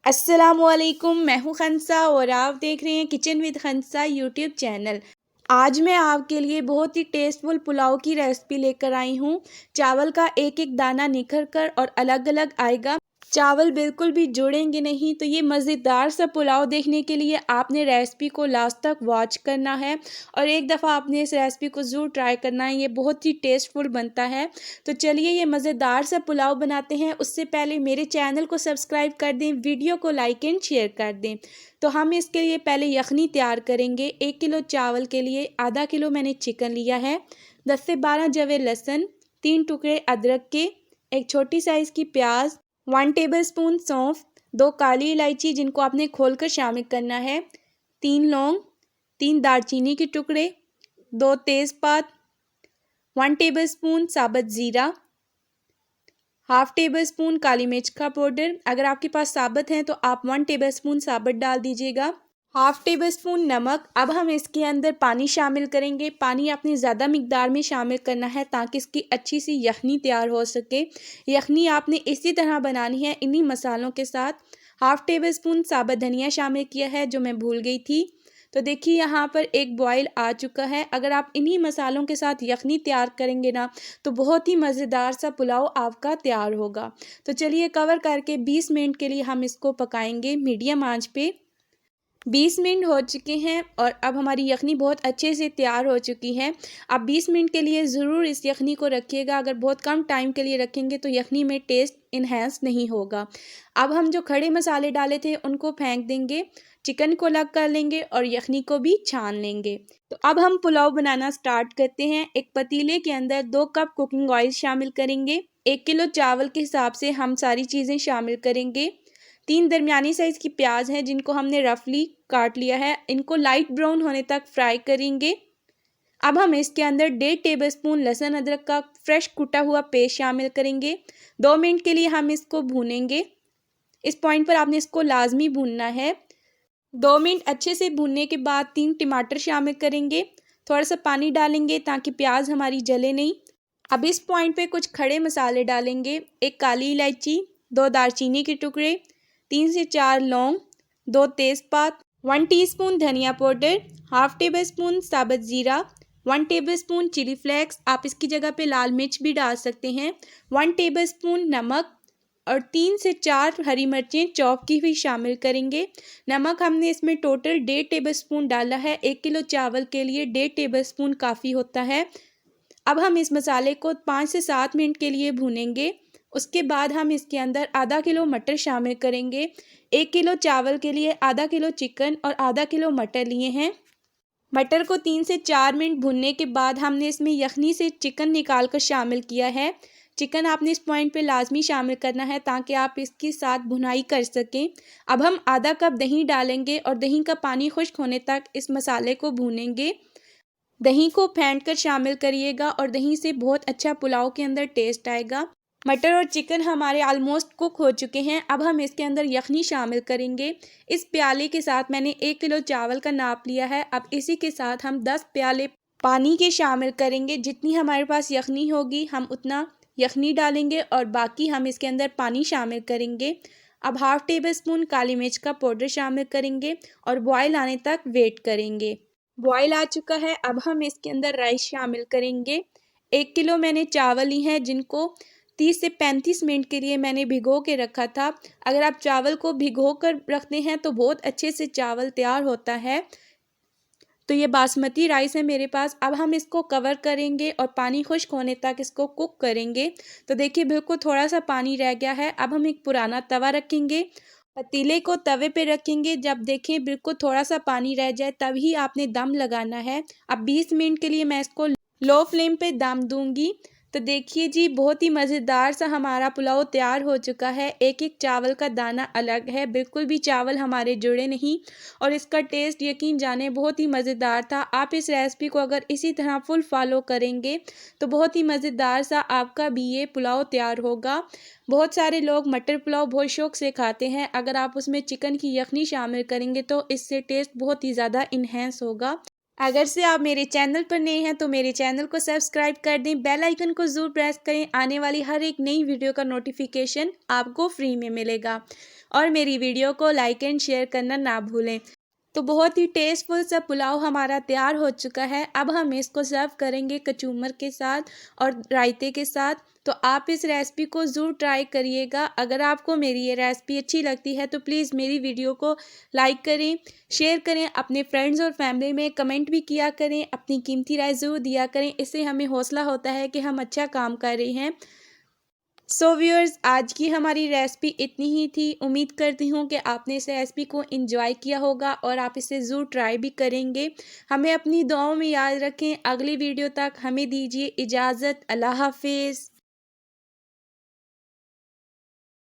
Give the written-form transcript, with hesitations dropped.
अस्सलामुअलैकुम, मैं हूँ खंसा और आप देख रहे हैं kitchen with Khansa YouTube channel. आज मैं आपके लिए बहुत ही टेस्टफुल पुलाव की रेसिपी लेकर आई हूँ। चावल का एक एक दाना निखर कर और अलग अलग आएगा। चावल बिल्कुल भी जुड़ेंगे नहीं। तो ये मज़ेदार सा पुलाव देखने के लिए आपने रेसिपी को लास्ट तक वॉच करना है और एक दफ़ा आपने इस रेसिपी को ज़रूर ट्राई करना है। ये बहुत ही टेस्टफुल बनता है। तो चलिए ये मज़ेदार सा पुलाव बनाते हैं। उससे पहले मेरे चैनल को सब्सक्राइब कर दें, वीडियो को लाइक एंड शेयर कर दें। तो हम इसके लिए पहले यखनी तैयार करेंगे। 1 किलो चावल के लिए आधा किलो मैंने चिकन लिया है, 10 से 12 जवे लहसुन, 3 टुकड़े अदरक के, एक छोटी साइज़ की प्याज, 1 टेबलस्पून सौंफ, 2 काली इलायची जिनको आपने खोलकर शामिल करना है, 3 लौंग, 3 दालचीनी के टुकड़े, 2 तेज़पात, 1 टेबलस्पून साबुत ज़ीरा, हाफ़ टेबल स्पून काली मिर्च का पाउडर। अगर आपके पास साबुत है तो आप 1 टेबलस्पून साबुत डाल दीजिएगा, हाफ़ टेबल स्पून नमक। अब हम इसके अंदर पानी शामिल करेंगे। पानी आपने ज़्यादा मिकदार में शामिल करना है ताकि इसकी अच्छी सी यखनी तैयार हो सके। यखनी आपने इसी तरह बनानी है, इन्हीं मसालों के साथ। हाफ़ टेबल स्पून साबुत धनिया शामिल किया है जो मैं भूल गई थी। तो देखिए यहाँ पर एक बॉयल आ चुका है। अगर आप इन्हीं मसालों के साथ यखनी तैयार करेंगे ना तो बहुत ही मज़ेदार सा पुलाव आपका तैयार होगा। तो चलिए कवर करके 20 मिनट के लिए हम इसको पकाएंगे मीडियम आंच पे। 20 मिनट हो चुके हैं और अब हमारी यखनी बहुत अच्छे से तैयार हो चुकी है। आप 20 मिनट के लिए ज़रूर इस यखनी को रखिएगा। अगर बहुत कम टाइम के लिए रखेंगे तो यखनी में टेस्ट इन्हेंस नहीं होगा। अब हम जो खड़े मसाले डाले थे उनको फेंक देंगे, चिकन को अलग कर लेंगे और यखनी को भी छान लेंगे। तो अब हम पुलाव बनाना स्टार्ट करते हैं। एक पतीले के अंदर 2 कप कुकिंग ऑयल शामिल करेंगे। 1 किलो चावल के हिसाब से हम सारी चीज़ें शामिल करेंगे। 3 दरमियानी साइज़ की प्याज हैं जिनको हमने रफली काट लिया है। इनको लाइट ब्राउन होने तक फ्राई करेंगे। अब हम इसके अंदर 1.5 टेबलस्पून लहसुन अदरक का फ्रेश कुटा हुआ पेस्ट शामिल करेंगे। 2 मिनट के लिए हम इसको भूनेंगे। इस पॉइंट पर आपने इसको लाजमी भूनना है। 2 मिनट अच्छे से भूनने के बाद 3 टमाटर शामिल करेंगे। थोड़ा सा पानी डालेंगे ताकि प्याज हमारी जले नहीं। अब इस पॉइंट पे कुछ खड़े मसाले डालेंगे। 1 काली इलायची, 2 दालचीनी के टुकड़े, 3 से 4 लौंग, 2 तेज़पात, 1 टीस्पून धनिया पाउडर, हाफ़ टेबल स्पून साबुत ज़ीरा, 1 टेबल स्पून चिली फ्लेक्स, आप इसकी जगह पे लाल मिर्च भी डाल सकते हैं, 1 टेबल स्पून नमक और 3 से 4 हरी मिर्चें चॉप की हुई शामिल करेंगे। नमक हमने इसमें टोटल 1.5 टेबल स्पून डाला है। 1 किलो चावल के लिए 1.5 टेबल स्पून काफ़ी होता है। अब हम इस मसाले को 5 से 7 मिनट के लिए भूनेंगे। उसके बाद हम इसके अंदर आधा किलो मटर शामिल करेंगे। 1 किलो चावल के लिए आधा किलो चिकन और आधा किलो मटर लिए हैं। मटर को 3 से 4 मिनट भूनने के बाद हमने इसमें यखनी से चिकन निकाल कर शामिल किया है। चिकन आपने इस पॉइंट पे लाजमी शामिल करना है ताकि आप इसके साथ भुनाई कर सकें। अब हम आधा कप दही डालेंगे और दही का पानी खुश्क होने तक इस मसाले को भूनेंगे। दही को फेंट कर शामिल करिएगा और दही से बहुत अच्छा पुलाव के अंदर टेस्ट आएगा। मटर और चिकन हमारे ऑलमोस्ट कुक हो चुके हैं। अब हम इसके अंदर यखनी शामिल करेंगे। इस प्याले के साथ मैंने 1 किलो चावल का नाप लिया है। अब इसी के साथ हम 10 प्याले पानी के शामिल करेंगे। जितनी हमारे पास यखनी होगी हम उतना यखनी डालेंगे और बाकी हम इसके अंदर पानी शामिल करेंगे। अब हाफ़ टेबल स्पून काली मिर्च का पाउडर शामिल करेंगे और बॉयल आने तक वेट करेंगे। बॉयल आ चुका है। अब हम इसके अंदर राइस शामिल करेंगे। 1 किलो मैंने चावल ली हैं जिनको 30 से 35 मिनट के लिए मैंने भिगो के रखा था। अगर आप चावल को भिगो कर रखते हैं तो बहुत अच्छे से चावल तैयार होता है। तो ये बासमती राइस है मेरे पास। अब हम इसको कवर करेंगे और पानी खुश्क होने तक इसको कुक करेंगे। तो देखिए बिल्कुल थोड़ा सा पानी रह गया है। अब हम एक पुराना तवा रखेंगे, पतीले को तवे पे रखेंगे। जब देखें बिल्कुल थोड़ा सा पानी रह जाए तभी आपने दम लगाना है। अब 20 मिनट के लिए मैं इसको लो फ्लेम पे दम दूंगी। तो देखिए जी बहुत ही मज़ेदार सा हमारा पुलाव तैयार हो चुका है। एक एक चावल का दाना अलग है, बिल्कुल भी चावल हमारे जुड़े नहीं और इसका टेस्ट यकीन जाने बहुत ही मज़ेदार था। आप इस रेसिपी को अगर इसी तरह फुल फॉलो करेंगे तो बहुत ही मज़ेदार सा आपका भी ये पुलाव तैयार होगा। बहुत सारे लोग मटर पुलाव बहुत शौक़ से खाते हैं। अगर आप उसमें चिकन की यखनी शामिल करेंगे तो इससे टेस्ट बहुत ही ज़्यादा इन्हेंस होगा। अगर से आप मेरे चैनल पर नए हैं तो मेरे चैनल को सब्सक्राइब कर दें, बेल आइकन को ज़रूर प्रेस करें। आने वाली हर एक नई वीडियो का नोटिफिकेशन आपको फ्री में मिलेगा। और मेरी वीडियो को लाइक एंड शेयर करना ना भूलें। तो बहुत ही टेस्टफुल सा पुलाव हमारा तैयार हो चुका है। अब हम इसको सर्व करेंगे कचूमर के साथ और रायते के साथ। तो आप इस रेसिपी को ज़रूर ट्राई करिएगा। अगर आपको मेरी ये रेसिपी अच्छी लगती है तो प्लीज़ मेरी वीडियो को लाइक करें, शेयर करें, अपने फ्रेंड्स और फैमिली में कमेंट भी किया करें, अपनी कीमती राय ज़रूर दिया करें। इससे हमें हौसला होता है कि हम अच्छा काम कर रहे हैं। सो व्यूअर्स, आज की हमारी रेसिपी इतनी ही थी। उम्मीद करती हूँ कि आपने इस रेसिपी को एंजॉय किया होगा और आप इसे ज़रूर ट्राई भी करेंगे। हमें अपनी दुआओं में याद रखें। अगली वीडियो तक हमें दीजिए इजाज़त। अल्लाह हाफिज़।